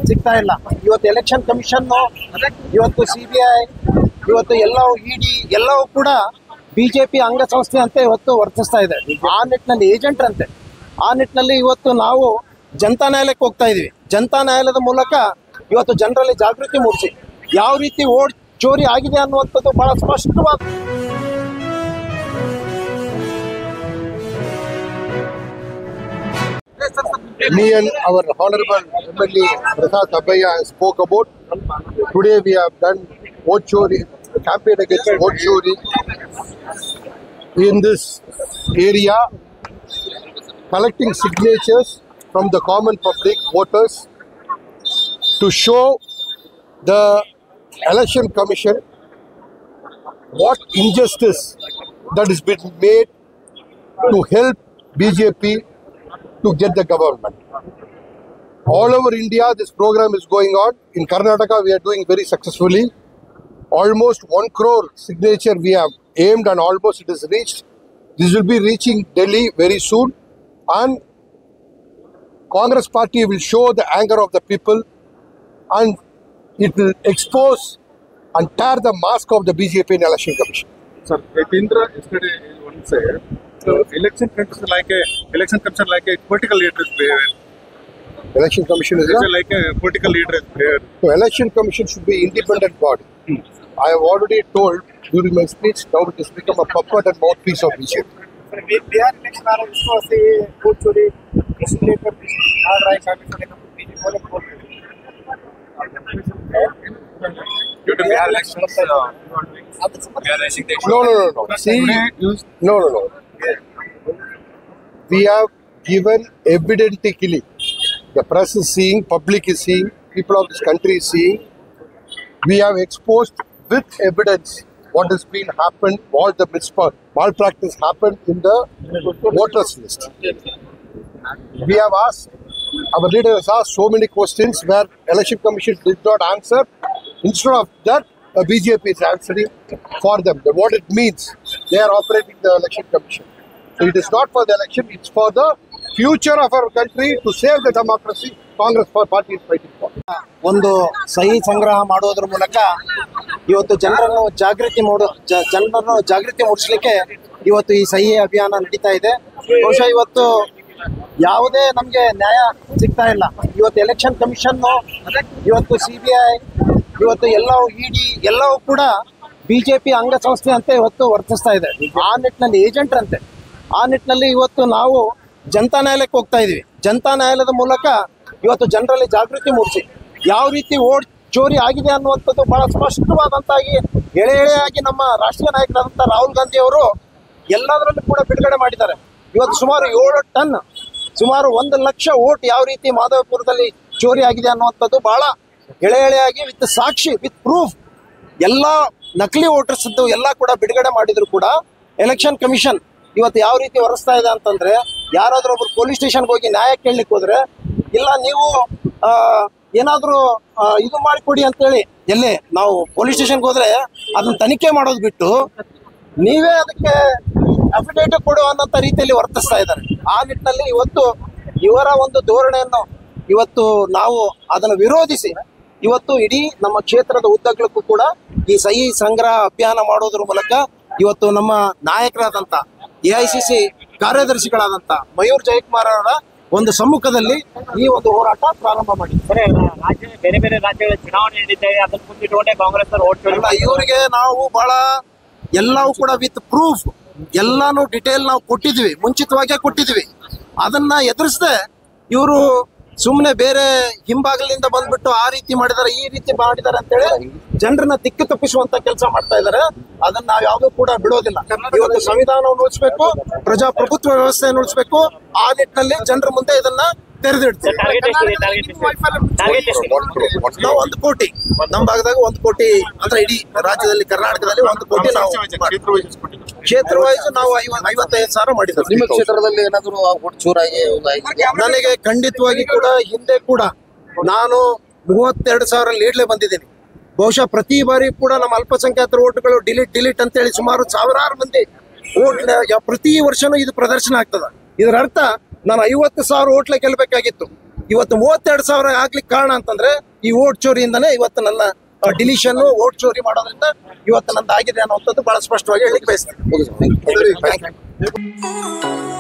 ಸಿಗ್ತಾ ಇಲ್ಲ. ಇವತ್ತು ಎಲೆಕ್ಷನ್ ಕಮಿಷನ್, ಇವತ್ತು CBI, ಇವತ್ತು ಎಲ್ಲವೂ ED ಎಲ್ಲವೂ ಕೂಡ BJP ಅಂಗಸಂಸ್ಥೆ ಅಂತ ಇವತ್ತು ವರ್ತಿಸ್ತಾ ಇದೆ. ಆ ನಿಟ್ಟಿನಲ್ಲಿ ಏಜೆಂಟ್ ಅಂತೆ. ಆ ನಿಟ್ಟಿನಲ್ಲಿ ಇವತ್ತು ನಾವು ಜನತಾ ನ್ಯಾಯಾಲಯಕ್ಕೆ ಹೋಗ್ತಾ ಇದೀವಿ. ಜನತಾ ನ್ಯಾಯಾಲಯದ ಮೂಲಕ ಇವತ್ತು ಜನರಲ್ಲಿ ಜಾಗೃತಿ ಮೂಡಿಸಿ ಯಾವ ರೀತಿ ವೋಟ್ ಚೋರಿ ಆಗಿದೆ ಅನ್ನುವಂಥದ್ದು ಬಹಳ ಸ್ಪಷ್ಟವಾದ Me and our Honorable MLA Prasad Abhaya spoke about. Today we have done vote chori, campaign against vote chori in this area, collecting signatures from the common public voters to show the Election Commission what injustice that has been made to help BJP to get the government. All over India, this program is going on. In Karnataka, we are doing very successfully. Almost 1 crore signature we have aimed and almost it is reached. This will be reaching Delhi very soon. And Congress party will show the anger of the people and it will expose and tear the mask of the BJP in Election Commission. Sir, Indra yesterday one said, so election commission like a political leader is there. Election Commission is Like a political leader is there. So Election Commission should be independent body. I have already told during my speech, now it has become a puppet and mouthpiece of BJP. Bihar election आ रहा है, उसको ऐसे vote चोरी इसको लेकर आ रहा है कांग्रेस वाले का बीजेपी वाले बोल रहे हैं Due to Bihar elections, we are raising the issue. No. See, no. We have given evidently. The press is seeing, public is seeing, people of this country is seeing. We have exposed with evidence what has been happened, all the malpractice happened in the voters list. We have asked, our leader has asked so many questions where Election Commission did not answer. Instead of that, BJP is answering for them. What it means, they are operating the Election Commission. So it is not for the election, it's for the future of our country to save the democracy. Congress party is fighting for. ಒಂದು ಸಹಿ ಸಂಗ್ರಹ ಮಾಡೋದ್ರ ಮೂಲಕ ಇವತ್ತು ಜನರನ್ನು ಜಾಗೃತಿ ಮೂಡಿಸಲಿಕ್ಕೆ ಇವತ್ತು ಈ ಸಹಿ ಅಭಿಯಾನ ನಡೀತಾ ಇದೆ. ಬಹುಶಃ ಇವತ್ತು ಯಾವುದೇ ನಮಗೆ ನ್ಯಾಯ ಸಿಗ್ತಾ ಇಲ್ಲ. ಇವತ್ತು ಎಲೆಕ್ಷನ್ ಕಮಿಷನ್, ಇವತ್ತು CBI, ಇವತ್ತು ಎಲ್ಲವೂ ED ಎಲ್ಲವೂ ಕೂಡ BJP ಅಂಗಸಂಸ್ಥೆ ಅಂತ ಇವತ್ತು ವರ್ತಿಸ್ತಾ ಇದೆ. ಆ ನಿಟ್ಟಿನಲ್ಲಿ ಏಜೆಂಟ್ ಅಂತೆ. ಆ ನಿಟ್ಟಿನಲ್ಲಿ ಇವತ್ತು ನಾವು ಜನತಾ ನ್ಯಾಯಾಲಯಕ್ಕೆ ಹೋಗ್ತಾ ಇದೀವಿ. ಜನತಾ ನ್ಯಾಯಾಲಯದ ಮೂಲಕ ಇವತ್ತು ಜನರಲ್ಲಿ ಜಾಗೃತಿ ಮೂಡಿಸಿ ಯಾವ ರೀತಿ ವೋಟ್ ಚೋರಿ ಆಗಿದೆ ಅನ್ನುವಂಥದ್ದು ಬಹಳ ಸ್ಪಷ್ಟವಾದಂತಾಗಿ ಎಳೆಯಾಗಿ ನಮ್ಮ ರಾಷ್ಟ್ರೀಯ ನಾಯಕರಾದಂಥ ರಾಹುಲ್ ಗಾಂಧಿ ಅವರು ಎಲ್ಲದರಲ್ಲೂ ಕೂಡ ಬಿಡುಗಡೆ ಮಾಡಿದ್ದಾರೆ. ಇವತ್ತು ಸುಮಾರು 7 ಟನ್, ಸುಮಾರು 1 ಲಕ್ಷ ವೋಟ್ ಯಾವ ರೀತಿ ಮಾಧವಪುರದಲ್ಲಿ ಚೋರಿ ಆಗಿದೆ ಅನ್ನುವಂಥದ್ದು ಬಹಳ ಎಳೆಯಾಗಿ ವಿತ್ ಸಾಕ್ಷಿ, ವಿತ್ ಪ್ರೂಫ್ ಎಲ್ಲ ನಕಲಿ ವೋಟರ್ಸ್ ಎಲ್ಲ ಕೂಡ ಬಿಡುಗಡೆ ಮಾಡಿದ್ರು ಕೂಡ ಎಲೆಕ್ಷನ್ ಕಮಿಷನ್ ಇವತ್ತು ಯಾವ ರೀತಿ ಹೊರಸ್ತಾ ಇದೆ ಅಂತಂದ್ರೆ, ಯಾರಾದ್ರೂ ಒಬ್ರು ಪೊಲೀಸ್ ಸ್ಟೇಷನ್ಗೆ ಹೋಗಿ ನ್ಯಾಯ ಕೇಳಲಿಕ್ಕೆ ಹೋದ್ರೆ, ಇಲ್ಲ ನೀವು ಏನಾದರೂ ಇದು ಮಾಡಿಕೊಡಿ ಅಂತೇಳಿ, ಎಲ್ಲೇ ನಾವು ಪೊಲೀಸ್ ಸ್ಟೇಷನ್ಗೆ ಹೋದ್ರೆ ಅದನ್ನ ತನಿಖೆ ಮಾಡೋದು ಬಿಟ್ಟು ನೀವೇ ಅದಕ್ಕೆ ಅಫಿಡೇವಿಟ್ ಕೊಡು ಅನ್ನೋಂಥ ರೀತಿಯಲ್ಲಿ ವರ್ತಿಸ್ತಾ ಇದ್ದಾರೆ. ಆ ನಿಟ್ಟಿನಲ್ಲಿ ಇವತ್ತು ಇವರ ಒಂದು ಧೋರಣೆಯನ್ನು ಇವತ್ತು ನಾವು ಅದನ್ನು ವಿರೋಧಿಸಿ ಇವತ್ತು ಇಡೀ ನಮ್ಮ ಕ್ಷೇತ್ರದ ಉದ್ದಗಲಕ್ಕೂ ಕೂಡ ಈ ಸಹಿ ಸಂಗ್ರಹ ಅಭಿಯಾನ ಮಾಡೋದ್ರ ಮೂಲಕ ಇವತ್ತು ನಮ್ಮ ನಾಯಕರಾದಂಥ AICC ಕಾರ್ಯದರ್ಶಿಗಳಾದಂಥ ಮಯೂರ್ ಜಯಕುಮಾರ್ ಅವರ ಒಂದು ಸಮ್ಮುಖದಲ್ಲಿ ಈ ಒಂದು ಹೋರಾಟ ಪ್ರಾರಂಭ ಮಾಡಿದ್ದಾರೆ. ಬೇರೆ ಬೇರೆ ರಾಜ್ಯಗಳ ಚುನಾವಣೆ ನಡೀತಾ ಇದೆ, ಅದನ್ನು ಮುಂದಿಟ್ಟುಕೊಂಡೇ ಕಾಂಗ್ರೆಸ್ ವೋಟ್ ಇವರಿಗೆ ನಾವು ಬಹಳ ಎಲ್ಲವೂ ಕೂಡ ವಿತ್ ಪ್ರೂಫ್ ಎಲ್ಲಾನು ಡಿಟೇಲ್ ನಾವು ಕೊಟ್ಟಿದ್ವಿ, ಮುಂಚಿತವಾಗೇ ಕೊಟ್ಟಿದ್ವಿ. ಅದನ್ನ ಎದುರಿಸದೆ ಇವರು ಸುಮ್ಮನೆ ಬೇರೆ ಹಿಂಭಾಗಲಿಂದ ಬಂದ್ಬಿಟ್ಟು ಆ ರೀತಿ ಮಾಡಿದ್ದಾರೆ, ಈ ರೀತಿ ಮಾಡಿದ್ದಾರೆ ಅಂತೇಳಿ ಜನರನ್ನ ದಿಕ್ಕು ತಪ್ಪಿಸುವಂತ ಕೆಲಸ ಮಾಡ್ತಾ ಇದ್ದಾರೆ. ಅದನ್ನ ನಾವು ಯಾವ್ದು ಕೂಡ ಬಿಡೋದಿಲ್ಲ. ಇವತ್ತು ಸಂವಿಧಾನವನ್ನು ಉಳಿಸಬೇಕು, ಪ್ರಜಾಪ್ರಭುತ್ವ ವ್ಯವಸ್ಥೆಯನ್ನು ಉಳಿಸಬೇಕು. ಆ ನಿಟ್ಟಿನಲ್ಲಿ ಜನರ ಮುಂದೆ ಇದನ್ನ ತೆರೆದಿಡ್ತೀವಿ. ನಾವು 1 ಕೋಟಿ, ನಮ್ಮ ಭಾಗದಾಗ 1 ಕೋಟಿ ಅಂದ್ರೆ ಇಡೀ ರಾಜ್ಯದಲ್ಲಿ ಕರ್ನಾಟಕದಲ್ಲಿ 1 ಕೋಟಿ ನಾವು ಕ್ಷೇತ್ರ ವೈಸ್ ನಾವು 55,000 ಮಾಡಿದ್ದೇವೆ. ನಿಮ್ಮ ಕ್ಷೇತ್ರದಲ್ಲಿ ಏನಾದರೂ ಚೂರಾಗಿ ನನಗೆ ಖಂಡಿತವಾಗಿ ಕೂಡ ಹಿಂದೆ ಕೂಡ ನಾನು 32,000 ಲೀಡ್ಲೆ ಬಂದಿದ್ದೀನಿ. ಬಹುಶಃ ಪ್ರತಿ ಬಾರಿ ಕೂಡ ನಮ್ಮ ಅಲ್ಪಸಂಖ್ಯಾತರ ಓಟ್ಗಳು ಡಿಲೀಟ್ ಅಂತೇಳಿ ಸುಮಾರು ಸಾವಿರಾರು ಮಂದಿ ಓಟ್ ಪ್ರತಿ ವರ್ಷನೂ ಇದು ಪ್ರದರ್ಶನ ಆಗ್ತದ. ಇದರ ಅರ್ಥ ನಾನು 50,000 ಓಟ್ಲೆ ಗೆಲ್ಲಬೇಕಾಗಿತ್ತು. ಇವತ್ತು 32,000 ಆಗ್ಲಿಕ್ಕೆ ಕಾರಣ ಅಂತಂದ್ರೆ ಈ ವೋಟ್ ಚೋರಿಯಿಂದನೇ ಇವತ್ತು ನನ್ನ ಡಿಲಿಷನ್ ವೋಟ್ ಚೋರಿ ಮಾಡೋದ್ರಿಂದ ಇವತ್ತು ನಂದು ಆಗಿದೆ ಅನ್ನೋಂಥದ್ದು ಬಹಳ ಸ್ಪಷ್ಟವಾಗಿ ಹೇಳಿಕ್ಕೆ ಬಯಸ್ತೇನೆ. ಮುಗಿಸಿ. Thank you.